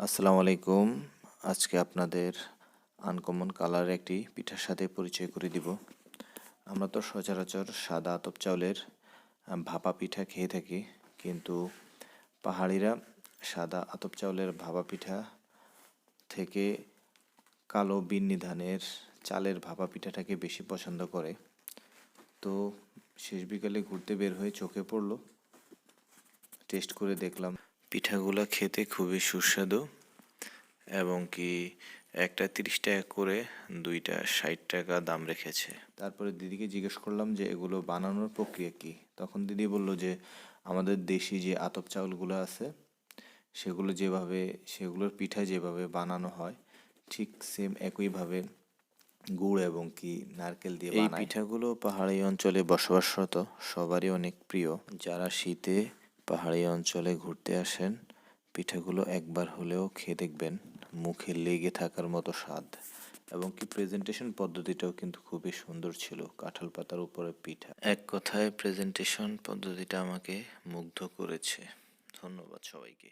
আসসালামু আলাইকুম। আজকে আপনাদের আনকমন কালার একটি পিঠার সাথে পরিচয় করে দিব। আমরা তো সচরাচর সাদা আতপ চাউলের ভাপা পিঠা খেয়ে থাকি, কিন্তু পাহাড়িরা সাদা আতপ চাউলের ভাপা পিঠা থেকে কালো বিন্নি ধানের চালের ভাপা পিঠাটাকে বেশি পছন্দ করে। তো শেষ বিকালে ঘুরতে বের হয়ে চোখে পড়লো, টেস্ট করে দেখলাম পিঠাগুলো খেতে খুবই সুস্বাদু এবং কি একটা 30 টাকা করে, দুইটা 60 টাকা দাম রেখেছে। তারপরে দিদিকে জিজ্ঞেস করলাম যে এগুলো বানানোর প্রক্রিয়া কি। তখন দিদি বলল যে আমাদের দেশি যে আতপ চাউলগুলো আছে সেগুলোর পিঠা যেভাবে বানানো হয় ঠিক সেম একইভাবে গুড় এবং কি নারকেল দিয়ে বানায়। এই পিঠাগুলো পাহাড়ি অঞ্চলে বসবাসরত সবারই অনেক প্রিয়। যারা শীতে পাহাড়ি অঞ্চলে ঘুরতে আসেন, পিঠাগুলো একবার হলেও খেয়ে দেখবেন, মুখে লেগে থাকার মতো স্বাদ। এবং কি প্রেজেন্টেশন পদ্ধতিটাও কিন্তু খুবই সুন্দর ছিল, কাঁঠাল পাতার উপরে পিঠা। এক কথায় প্রেজেন্টেশন পদ্ধতিটা আমাকে মুগ্ধ করেছে। ধন্যবাদ সবাইকে।